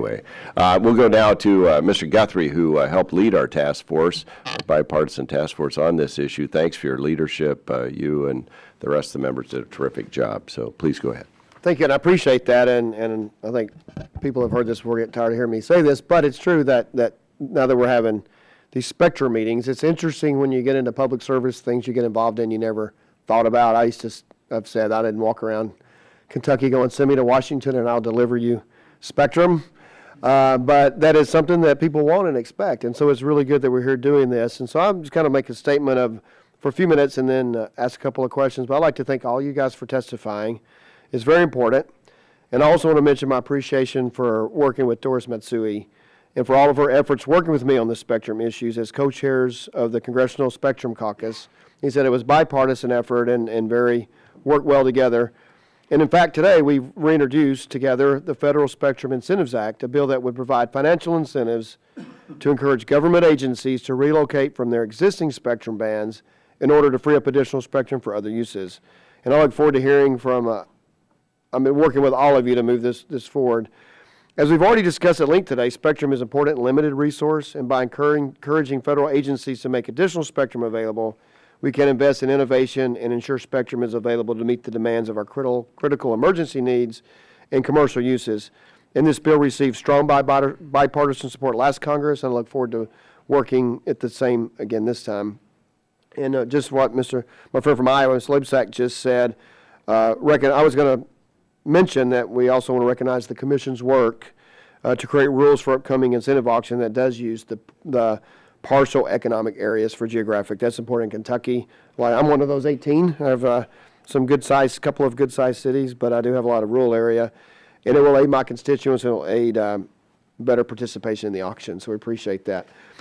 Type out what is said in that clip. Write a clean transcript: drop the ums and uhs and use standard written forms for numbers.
anyway. We'll go now to Mr. Guthrie, who helped lead our task force, our bipartisan task force on this issue. Thanks for your leadership. You and the rest of the members did a terrific job. So please go ahead. Thank you, and I appreciate that. And I think people have heard this before, get tired of hearing me say this, but it's true that now that we're having these spectrum meetings, it's interesting when you get into public service, things you get involved in you never thought about. I've said I didn't walk around Kentucky going, send me to Washington and I'll deliver you spectrum. But that is something that people want and expect. And so it's really good that we're here doing this. And so I'm just kind of make a statement for a few minutes and then ask a couple of questions. But I'd like to thank all you guys for testifying. It's very important. And I also want to mention my appreciation for working with Doris Matsui and for all of her efforts working with me on the spectrum issues as co-chairs of the Congressional Spectrum Caucus. He said it was bipartisan effort and very worked well together. And in fact, today we've reintroduced together the Federal Spectrum Incentives Act, a bill that would provide financial incentives to encourage government agencies to relocate from their existing spectrum bands in order to free up additional spectrum for other uses. And I look forward to hearing from, I've been working with all of you to move this forward. As we've already discussed at length today, spectrum is an important and limited resource, and by encouraging federal agencies to make additional spectrum available, we can invest in innovation and ensure spectrum is available to meet the demands of our critical emergency needs and commercial uses. And this bill received strong bipartisan support last Congress, and I look forward to working at the same again this time. And just what my friend from Iowa, Mr. Libsack, just said, I was going to mention that we also want to recognize the Commission's work to create rules for upcoming incentive auction that does use the partial economic areas for geographic. That's important in Kentucky. Well, I'm one of those 18. I have couple of good-sized cities, but I do have a lot of rural area, and it will aid my constituents and it will aid better participation in the auction. So we appreciate that.